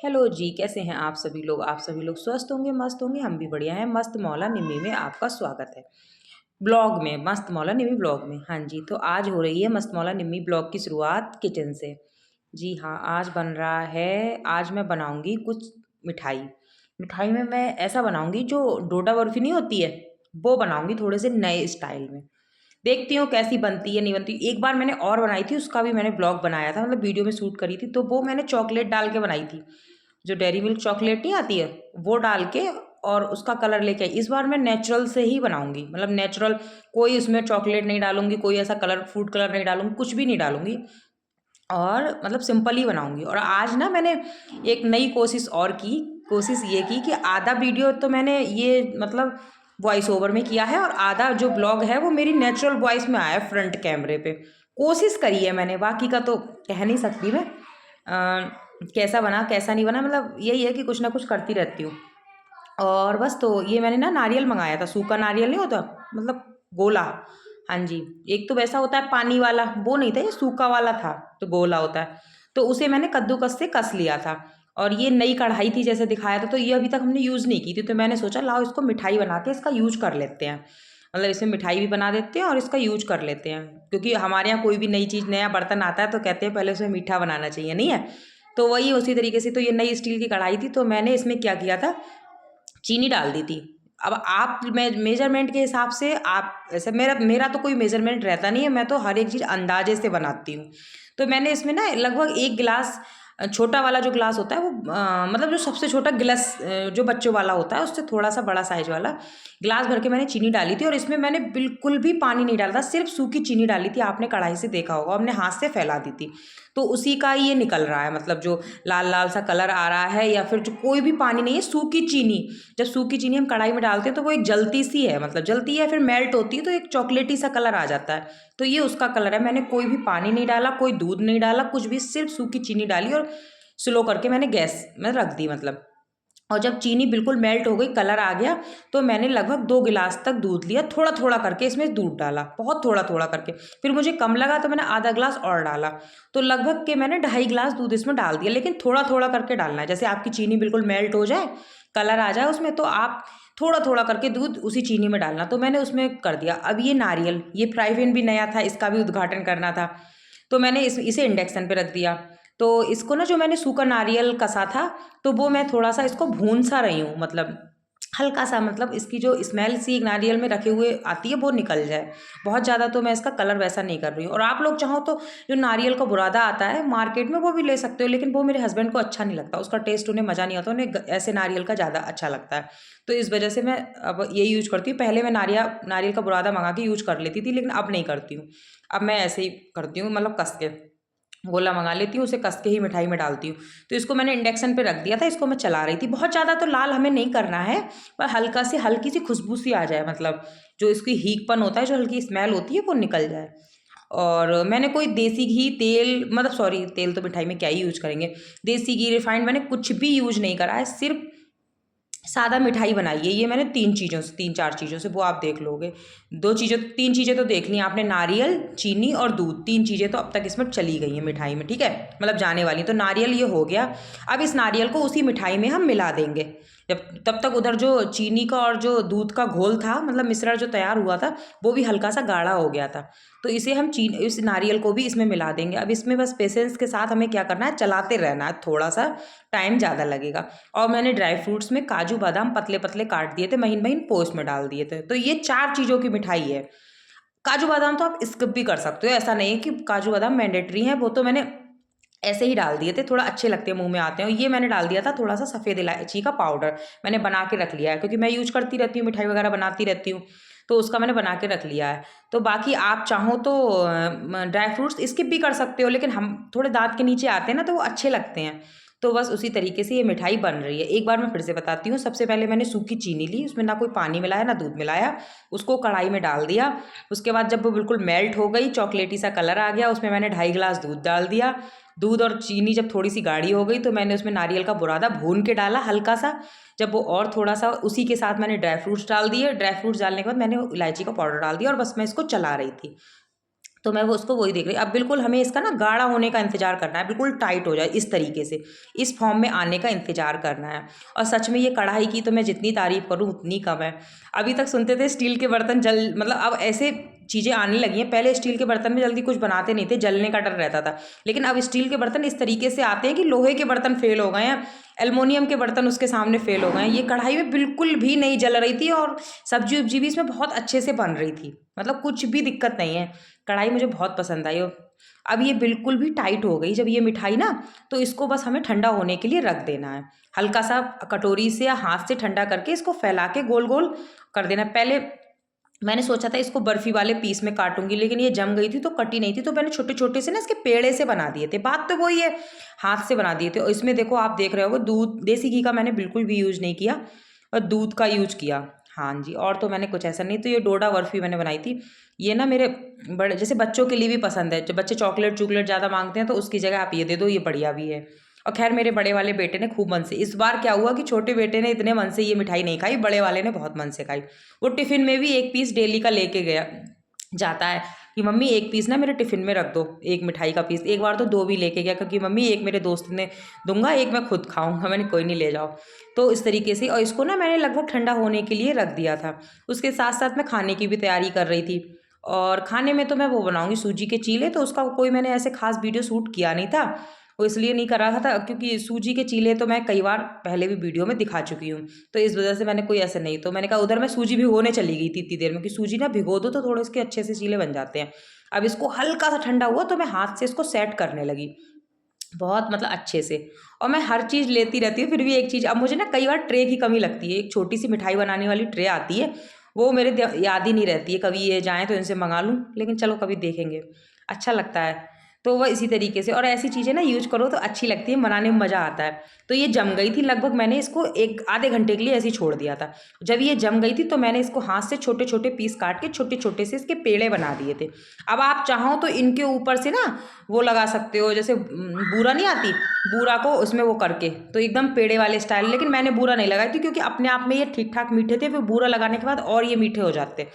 Hello जी, कैसे हैं आप सभी लोग? आप सभी लोग स्वस्थ होंगे, मस्त होंगे, हम भी बढ़िया हैं। मस्त मौला निम्मी में आपका स्वागत है। ब्लॉग में, मस्त मौला निम्मी ब्लॉग में। हाँ जी, तो आज हो रही है मस्त मौला निम्मी ब्लॉग की शुरुआत किचन से। जी हाँ, आज बन रहा है, आज मैं बनाऊँगी कुछ मिठाई। मिठाई में मैं ऐसा बनाऊँगी जो डोडा बर्फ़ी नहीं होती है, वो बनाऊँगी थोड़े से नए स्टाइल में। देखती हूँ कैसी बनती है, नहीं बनती। एक बार मैंने और बनाई थी, उसका भी मैंने ब्लॉग बनाया था, मतलब वीडियो में शूट करी थी, तो वो मैंने चॉकलेट डाल के बनाई थी। जो डेयरी मिल्क चॉकलेट नहीं आती है, वो डाल के और उसका कलर लेके आई। इस बार मैं नेचुरल से ही बनाऊंगी, मतलब नेचुरल, कोई उसमें चॉकलेट नहीं डालूंगी, कोई ऐसा कलर फूड कलर नहीं डालूंगी, कुछ भी नहीं डालूंगी, और मतलब सिंपल ही बनाऊंगी। और आज ना मैंने एक नई कोशिश और की। कोशिश ये की कि आधा वीडियो तो मैंने ये मतलब वॉइस ओवर में किया है, और आधा जो ब्लॉग है वो मेरी नेचुरल वॉइस में आया फ्रंट कैमरे पे। कोशिश करी है मैंने, बाकी का तो कह नहीं सकती मैं। कैसा बना कैसा नहीं बना, मतलब यही है कि कुछ ना कुछ करती रहती हूँ। और बस, तो ये मैंने ना नारियल मंगाया था, सूखा नारियल नहीं होता, मतलब गोला। हाँ जी, एक तो वैसा होता है पानी वाला, वो नहीं था, ये सूखा वाला था, तो गोला होता है। तो उसे मैंने कद्दूकस से कस लिया था। और ये नई कढ़ाई थी जैसे दिखाया था, तो ये अभी तक हमने यूज़ नहीं की थी, तो मैंने सोचा लाओ इसको मिठाई बना के इसका यूज कर लेते हैं। मतलब इसमें मिठाई भी बना देते हैं और इसका यूज कर लेते हैं, क्योंकि हमारे यहाँ कोई भी नई चीज़, नया बर्तन आता है तो कहते हैं पहले उसमें मीठा बनाना चाहिए, नहीं है? तो वही उसी तरीके से, तो ये नई स्टील की कढ़ाई थी, तो मैंने इसमें क्या किया था, चीनी डाल दी थी। अब आप मेजरमेंट के हिसाब से आप, ऐसे मेरा मेरा तो कोई मेजरमेंट रहता नहीं है, मैं तो हर एक चीज़ अंदाजे से बनाती हूँ। तो मैंने इसमें ना लगभग 1 गिलास, छोटा वाला जो ग्लास होता है वो, मतलब जो सबसे छोटा गिलास, जो बच्चों वाला होता है उससे थोड़ा-सा बड़ा साइज़ वाला ग्लास भर के मैंने चीनी डाली थी। और इसमें मैंने बिल्कुल भी पानी नहीं डाला था, सिर्फ़ सूखी चीनी डाली थी। आपने कढ़ाई से देखा होगा, हमने हाथ से फैला दी थी। तो उसी का ही ये निकल रहा है, मतलब जो लाल-लाल सा कलर आ रहा है, या फिर जो कोई भी पानी नहीं है, सूखी चीनी। जब सूखी चीनी हम कढ़ाई में डालते हैं तो वो एक जलती सी है, मतलब जलती है फिर मेल्ट होती है, तो एक चॉकलेटी सा कलर आ जाता है। तो ये उसका कलर है। मैंने कोई भी पानी नहीं डाला, कोई दूध नहीं डाला, कुछ भी, सिर्फ सूखी चीनी डाली और स्लो करके मैंने गैस में रख दी, मतलब। और जब चीनी बिल्कुल मेल्ट हो गई, कलर आ गया, तो मैंने लगभग 2 गिलास तक दूध लिया, थोड़ा-थोड़ा करके इसमें दूध डाला, बहुत थोड़ा-थोड़ा करके। फिर मुझे कम लगा तो मैंने आधा ग्लास और डाला। तो लगभग के मैंने 2.5 गिलास दूध इसमें डाल दिया, लेकिन थोड़ा-थोड़ा करके डालना है। जैसे आपकी चीनी बिल्कुल मेल्ट हो जाए, कलर आ जाए उसमें, तो आप थोड़ा-थोड़ा करके दूध उसी चीनी में डालना। तो मैंने उसमें कर दिया। अब ये नारियल, ये फ्राई पैन भी नया था, इसका भी उद्घाटन करना था। तो मैंने इसे इंडक्शन पे रख दिया। तो इसको ना, जो मैंने सूखा नारियल कसा था, तो वो मैं थोड़ा-सा इसको भून सा रही हूँ, मतलब हल्का-सा, मतलब इसकी जो स्मेल सी नारियल में रखे हुए आती है वो निकल जाए। बहुत ज़्यादा तो मैं इसका कलर वैसा नहीं कर रही हूँ। और आप लोग चाहो तो जो नारियल का बुरादा आता है मार्केट में, वो भी ले सकते हो, लेकिन वो मेरे हस्बैंड को अच्छा नहीं लगता, उसका टेस्ट उन्हें मज़ा नहीं आता, उन्हें ऐसे नारियल का ज़्यादा अच्छा लगता है। तो इस वजह से मैं अब ये यूज़ करती हूँ। पहले मैं नारियल का बुरादा मँगा के यूज़ कर लेती थी, लेकिन अब नहीं करती हूँ। अब मैं ऐसे ही करती हूँ, मतलब कस के। गोला मंगा लेती हूँ, उसे कस के ही मिठाई में डालती हूँ। तो इसको मैंने इंडक्शन पे रख दिया था, इसको मैं चला रही थी। बहुत ज़्यादा तो लाल हमें नहीं करना है, पर हल्की सी खुशबू सी आ जाए, मतलब जो इसकी हीकपन होता है, जो हल्की स्मेल होती है, वो निकल जाए। और मैंने कोई देसी घी, तेल, मतलब सॉरी, तेल तो मिठाई में क्या ही यूज़ करेंगे। देसी घी, रिफाइंड, मैंने कुछ भी यूज़ नहीं करा है, सिर्फ़ सादा मिठाई बनाई है। ये मैंने 3-4 चीज़ों से, वो आप देख लोगे। 3 चीज़ें तो देख ली आपने, नारियल, चीनी और दूध, 3 चीज़ें तो अब तक इसमें चली गई हैं मिठाई में, ठीक है? मतलब जाने वाली। तो नारियल ये हो गया। अब इस नारियल को उसी मिठाई में हम मिला देंगे। जब तब तक उधर जो चीनी का और जो दूध का घोल था, मतलब मिश्रण जो तैयार हुआ था, वो भी हल्का-सा गाढ़ा हो गया था। तो इसे हम इस नारियल को भी इसमें मिला देंगे। अब इसमें बस पेशेंस के साथ हमें क्या करना है, चलाते रहना है, थोड़ा-सा टाइम ज़्यादा लगेगा। और मैंने ड्राई फ्रूट्स में काजू बादाम पतले-पतले काट दिए थे, महीन-महीन पोंछ में डाल दिए थे। तो ये 4 चीज़ों की मिठाई है। काजू बादाम तो आप स्किप भी कर सकते हो, ऐसा नहीं है कि काजू बादाम मैंडेटरी हैं, वो तो मैंने ऐसे ही डाल दिए थे, थोड़ा अच्छे लगते हैं, मुँह में आते हैं। और ये मैंने डाल दिया था थोड़ा-सा सफ़ेद इलायची का पाउडर, मैंने बना के रख लिया है, क्योंकि मैं यूज़ करती रहती हूँ, मिठाई वगैरह बनाती रहती हूँ, तो उसका मैंने बना के रख लिया है। तो बाकी आप चाहो तो ड्राई फ्रूट्स स्किप भी कर सकते हो, लेकिन हम थोड़े दाँत के नीचे आते हैं ना, तो वो अच्छे लगते हैं। तो बस उसी तरीके से ये मिठाई बन रही है। एक बार मैं फिर से बताती हूँ। सबसे पहले मैंने सूखी चीनी ली, उसमें ना कोई पानी मिलाया, ना दूध मिलाया, उसको कढ़ाई में डाल दिया। उसके बाद जब वो बिल्कुल मेल्ट हो गई, चॉकलेटी सा कलर आ गया, उसमें मैंने 2.5 गिलास दूध डाल दिया। दूध और चीनी जब थोड़ी सी गाढ़ी हो गई, तो मैंने उसमें नारियल का बुरादा भून के डाला हल्का सा। जब वो और थोड़ा सा, उसी के साथ मैंने ड्राई फ्रूट्स डाल दिए। ड्राई फ्रूट्स डालने के बाद मैंने इलायची का पाउडर डाल दिया, और बस मैं इसको चला रही थी। तो मैं वो उसको वही देख रही। अब बिल्कुल हमें इसका ना गाढ़ा होने का इंतज़ार करना है, बिल्कुल टाइट हो जाए इस तरीके से, इस फॉर्म में आने का इंतज़ार करना है। और सच में ये कढ़ाई की तो मैं जितनी तारीफ़ करूँ उतनी कम है। अभी तक सुनते थे स्टील के बर्तन जल, मतलब अब ऐसे चीज़ें आने लगी हैं। पहले स्टील के बर्तन में जल्दी कुछ बनाते नहीं थे, जलने का डर रहता था। लेकिन अब स्टील के बर्तन इस तरीके से आते हैं कि लोहे के बर्तन फ़ेल हो गए हैं, एल्युमिनियम के बर्तन उसके सामने फ़ेल हो गए हैं। ये कढ़ाई में बिल्कुल भी नहीं जल रही थी और सब्जी वब्जी भी इसमें बहुत अच्छे से बन रही थी, मतलब कुछ भी दिक्कत नहीं है। कढ़ाई मुझे बहुत पसंद आई। और अब ये बिल्कुल भी टाइट हो गई जब ये मिठाई ना, तो इसको बस हमें ठंडा होने के लिए रख देना है। हल्का सा कटोरी से या हाथ से ठंडा करके इसको फैला के गोल गोल कर देना है। पहले मैंने सोचा था इसको बर्फ़ी वाले पीस में काटूंगी, लेकिन ये जम गई थी तो कटी नहीं थी, तो मैंने छोटे छोटे से ना इसके पेड़े से बना दिए थे। बात तो वही है, हाथ से बना दिए थे। और इसमें देखो आप देख रहे होगे दूध, देसी घी का मैंने बिल्कुल भी यूज़ नहीं किया और दूध का यूज किया। हाँ जी, और तो मैंने कुछ ऐसा नहीं। तो ये डोडा बर्फ़ी मैंने बनाई थी। ये ना मेरे बड़े जैसे बच्चों के लिए भी पसंद है, जब बच्चे चॉकलेट चॉकलेट ज़्यादा मांगते हैं तो उसकी जगह आप ये दे दो, ये बढ़िया भी है। और खैर मेरे बड़े वाले बेटे ने खूब मन से, इस बार क्या हुआ कि छोटे बेटे ने इतने मन से ये मिठाई नहीं खाई, बड़े वाले ने बहुत मन से खाई। वो टिफ़िन में भी एक पीस डेली का लेके गया जाता है कि मम्मी एक पीस ना मेरे टिफ़िन में रख दो, एक मिठाई का पीस। एक बार तो 2 भी लेके गया, क्योंकि मम्मी एक मेरे दोस्त ने दूँगा, एक मैं खुद खाऊँगा। मैंने कोई नहीं, ले जाओ। तो इस तरीके से, और इसको ना मैंने लगभग ठंडा होने के लिए रख दिया था। उसके साथ-साथ मैं खाने की भी तैयारी कर रही थी। और खाने में तो मैं वो बनाऊँगी सूजी के चीले, तो उसका कोई मैंने ऐसे ख़ास वीडियो शूट किया नहीं था। वो इसलिए नहीं कर रहा था क्योंकि सूजी के चीले तो मैं कई बार पहले भी वीडियो में दिखा चुकी हूँ। तो इस वजह से मैंने कोई ऐसे नहीं, तो मैंने कहा उधर मैं सूजी भिगोने चली गई थी इतनी देर में, कि सूजी ना भिगो दो तो थोड़े इसके अच्छे से चीले बन जाते हैं। अब इसको हल्का सा ठंडा हुआ तो मैं हाथ से इसको सेट करने लगी, बहुत मतलब अच्छे से। और मैं हर चीज़ लेती रहती हूँ, फिर भी एक चीज़ अब मुझे ना कई बार ट्रे की कमी लगती है। एक छोटी सी मिठाई बनाने वाली ट्रे आती है, वो मेरे याद ही नहीं रहती है। कभी ये जाएँ तो इनसे मंगा लूँ, लेकिन चलो कभी देखेंगे, अच्छा लगता है। तो वह इसी तरीके से, और ऐसी चीज़ें ना यूज़ करो तो अच्छी लगती है, बनाने में मज़ा आता है। तो ये जम गई थी लगभग, मैंने इसको एक आधे घंटे के लिए ऐसे ही छोड़ दिया था। जब ये जम गई थी तो मैंने इसको हाथ से छोटे छोटे पीस काट के छोटे छोटे से इसके पेड़े बना दिए थे। अब आप चाहो तो इनके ऊपर से ना वो लगा सकते हो, जैसे बूरा नहीं आती, बूरा को उसमें वो करके, तो एकदम पेड़े वाले स्टाइल। लेकिन मैंने बूरा नहीं लगाई थी, क्योंकि अपने आप में ये ठीक ठाक मीठे थे, फिर बूरा लगाने के बाद और ये मीठे हो जाते।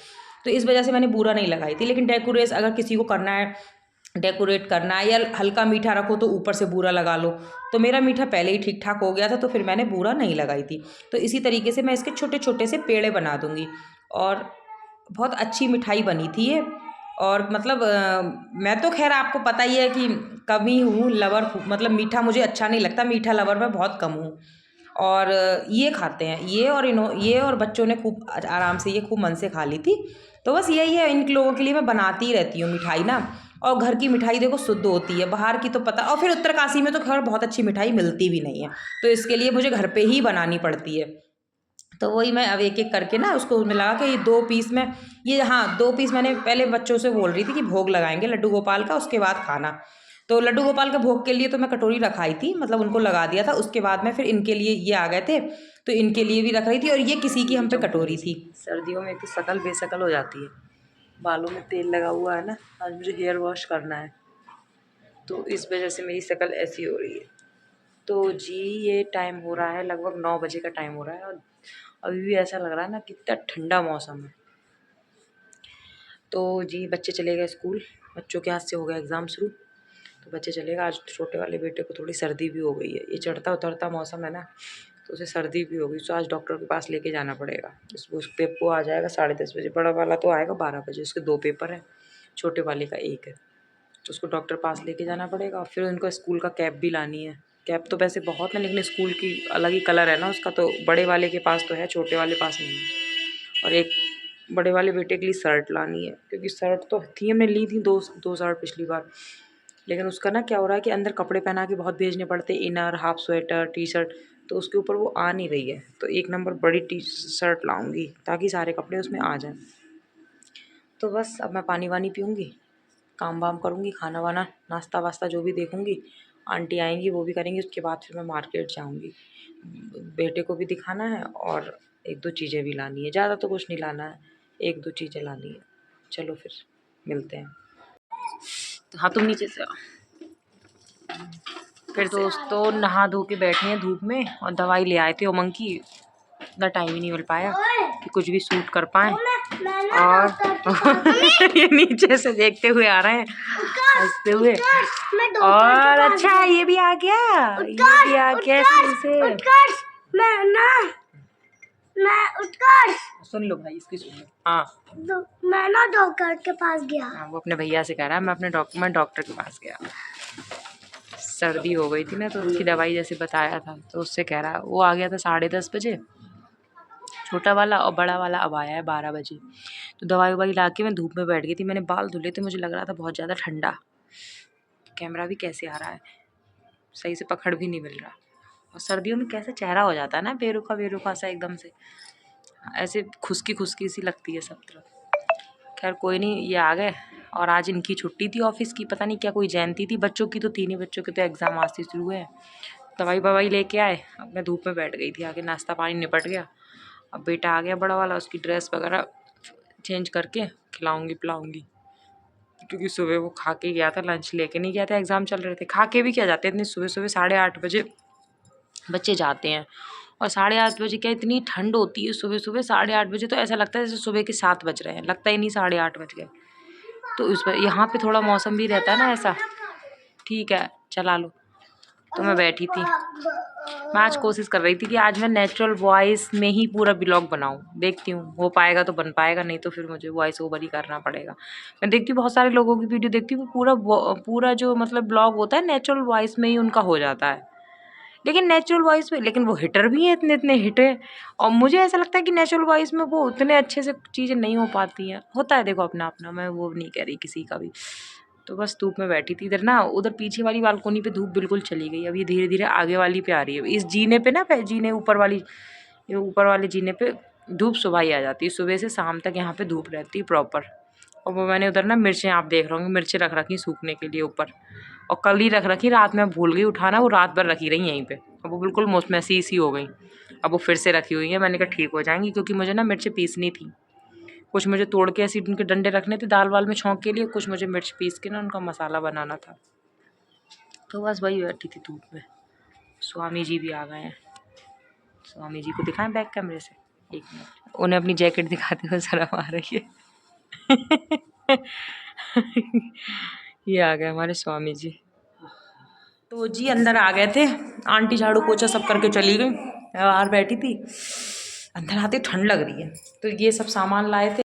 तो इस वजह से मैंने बूरा नहीं लगाई थी। लेकिन डेकोरेट अगर किसी को करना है, डेकोरेट करना है या हल्का मीठा रखो तो ऊपर से बूरा लगा लो। तो मेरा मीठा पहले ही ठीक ठाक हो गया था, तो फिर मैंने बूरा नहीं लगाई थी। तो इसी तरीके से मैं इसके छोटे छोटे से पेड़े बना दूंगी। और बहुत अच्छी मिठाई बनी थी ये। और मतलब मैं तो खैर आपको पता ही है कि कम ही हूँ लवर, मतलब मीठा मुझे अच्छा नहीं लगता, मीठा लवर मैं बहुत कम हूँ। और ये खाते हैं, ये और बच्चों ने खूब आराम से ये खूब मन से खा ली थी। तो बस यही है, इन लोगों के लिए मैं बनाती ही रहती हूँ मिठाई ना। और घर की मिठाई देखो शुद्ध होती है, बाहर की तो पता, और फिर उत्तरकाशी में तो खैर बहुत अच्छी मिठाई मिलती भी नहीं है, तो इसके लिए मुझे घर पे ही बनानी पड़ती है। तो वही मैं अब एक एक करके ना उसको मिला के, ये 2 पीस में, ये हाँ 2 पीस मैंने पहले बच्चों से बोल रही थी कि भोग लगाएंगे लड्डू गोपाल का, उसके बाद खाना। तो लड्डू गोपाल का भोग के लिए तो मैं कटोरी रखाई थी, मतलब उनको लगा दिया था। उसके बाद में फिर इनके लिए ये आ गए थे, तो इनके लिए भी रख रही थी। और ये किसी की हम पे कटोरी थी। सर्दियों में एक तो शकल बेशकल हो जाती है, बालों में तेल लगा हुआ है ना, आज मुझे हेयर वॉश करना है, तो इस वजह से मेरी शक्ल ऐसी हो रही है। तो जी ये टाइम हो रहा है लगभग 9 बजे का टाइम हो रहा है, और अभी भी ऐसा लग रहा है ना कितना ठंडा मौसम है। तो जी बच्चे चले गए स्कूल, बच्चों के हाथ से हो गया एग्ज़ाम शुरू, तो बच्चे चले गए। आज छोटे वाले बेटे को थोड़ी सर्दी भी हो गई है, ये चढ़ता उतरता मौसम है ना, तो उसे सर्दी भी हो गई। तो आज डॉक्टर के पास लेके जाना पड़ेगा। उस पेपर आ जाएगा 10:30 बजे, बड़ा वाला तो आएगा 12 बजे, उसके 2 पेपर हैं, छोटे वाले का 1 है। तो उसको डॉक्टर पास लेके जाना पड़ेगा। और फिर उनको स्कूल का कैप भी लानी है। कैप तो वैसे बहुत है, लेकिन स्कूल की अलग ही कलर है ना उसका, तो बड़े वाले के पास तो है, छोटे वाले पास नहीं है। और एक बड़े वाले बेटे के लिए शर्ट लानी है, क्योंकि शर्ट तो थी, हमने ली थी दो शर्ट पिछली बार, लेकिन उसका ना क्या हो रहा है कि अंदर कपड़े पहना के बहुत भेजने पड़ते, inner, half sweater, T shirt, तो उसके ऊपर वो आ नहीं रही है। तो 1 नंबर बड़ी टी शर्ट लाऊंगी ताकि सारे कपड़े उसमें आ जाएं। तो बस अब मैं पानी वानी पीऊँगी, काम वाम करूँगी, खाना वाना नाश्ता वास्ता जो भी देखूँगी, आंटी आएंगी वो भी करेंगी। उसके बाद फिर मैं मार्केट जाऊँगी, बेटे को भी दिखाना है और 1-2 चीज़ें भी लानी है। ज़्यादा तो कुछ नहीं लाना है, 1-2 चीज़ें लानी है। चलो फिर मिलते हैं। तो हाँ तुम नीचे से आओ। फिर दोस्तों नहा धो के बैठे हैं धूप में, और दवाई ले आए थे उमंग की, इतना टाइम ही नहीं मिल पाया कि कुछ भी शूट कर पाए। और ये नीचे से देखते हुए आ रहे हैं, हंसते हुए। और अच्छा ये भी आ गया, ये भी आ गया से। सुन लो भाई, इसकी सुन लो। हाँ, मैं ना डॉक्टर के पास गया। हाँ, वो अपने भैया से कह रहा है मैं डॉक्टर के पास गया। सर्दी हो गई थी ना, तो उसकी दवाई जैसे बताया था, तो उससे कह रहा, वो आ गया था 10:30 बजे छोटा वाला, और बड़ा वाला अब आया है 12 बजे। तो दवाई ववाई ला के मैं धूप में बैठ गई थी। मैंने बाल धुले थे, मुझे लग रहा था बहुत ज़्यादा ठंडा। कैमरा भी कैसे आ रहा है, सही से पकड़ भी नहीं मिल रहा। और सर्दियों में कैसे चेहरा हो जाता है ना, बेरुखा सा एकदम से, ऐसे खुश्की सी लगती है सब तरफ। खैर कोई नहीं, ये आ गए। और आज इनकी छुट्टी थी ऑफिस की, पता नहीं क्या कोई जयंती थी। बच्चों की तो थी नहीं, बच्चों के तो एग्ज़ाम आज से शुरू हुए हैं। दवाई ववाई लेके आए, अब मैं धूप में बैठ गई थी। आगे नाश्ता पानी निपट गया। अब बेटा आ गया बड़ा वाला, उसकी ड्रेस वगैरह चेंज करके खिलाऊंगी पिलाऊंगी, क्योंकि सुबह वो खा के गया था, लंच लेके नहीं गया था, एग्ज़ाम चल रहे थे। खा के भी क्या जाते हैं इतनी सुबह सुबह, 8:30 बजे बच्चे जाते हैं। और 8:30 बजे क्या इतनी ठंड होती है सुबह सुबह, 8:30 बजे तो ऐसा लगता है जैसे सुबह के 7 बज रहे हैं, लगता ही नहीं 8:30 बज गए। तो उस पर यहाँ पे थोड़ा मौसम भी रहता है ना ऐसा, ठीक है चला लो। तो मैं बैठी थी, मैं आज कोशिश कर रही थी कि आज मैं नेचुरल वॉइस में ही पूरा ब्लॉग बनाऊं। देखती हूँ हो पाएगा तो बन पाएगा, नहीं तो फिर मुझे वॉइस ओवर ही करना पड़ेगा। मैं देखती हूँ बहुत सारे लोगों की वीडियो देखती हूँ, पूरा जो मतलब ब्लॉग होता है नेचुरल वॉइस में ही उनका हो जाता है। लेकिन नेचुरल वॉइस में, लेकिन वो हिटर भी हैं, इतने हिट है। और मुझे ऐसा लगता है कि नेचुरल वॉइस में वो उतने अच्छे से चीज़ें नहीं हो पाती हैं। होता है देखो अपना अपना, मैं वो नहीं कह रही किसी का भी। तो बस धूप में बैठी थी इधर ना, उधर पीछे वाली बालकोनी पे धूप बिल्कुल चली गई। अब ये धीरे धीरे आगे वाली पे आ रही है। इस जीने पे ना, जीने ऊपर वाले जीने पे धूप सुबह ही आ जाती है। सुबह से शाम तक यहाँ पे धूप रहती है प्रॉपर। और वो मैंने उधर ना मिर्चें, आप देख रहे होंगे, मिर्चें रख रखी सूखने के लिए ऊपर। और कल ही रख रखी, रात में भूल गई उठाना, वो रात भर रखी रही यहीं पे। अब वो बिल्कुल मैसी सी हो गई। अब वो फिर से रखी हुई है। मैंने कहा ठीक हो जाएंगी, क्योंकि मुझे ना मिर्चें पीसनी थी। कुछ मुझे तोड़ के ऐसे उनके डंडे रखने थे दाल वाल में छौंक के लिए, कुछ मुझे मिर्च पीस के ना उनका मसाला बनाना था। तो बस वही बैठी थी धूप में। स्वामी जी भी आ गए हैं। स्वामी जी को दिखाएं बैक कैमरे से, एक मिनट। उन्हें अपनी जैकेट दिखाते हुए शर्म आ रही है। ये आ गए हमारे स्वामी जी। तो जी अंदर आ गए थे, आंटी झाड़ू पोछा सब करके चली गई, मैं बाहर बैठी थी। अंदर आते ठंड लग रही है, तो ये सब सामान लाए थे।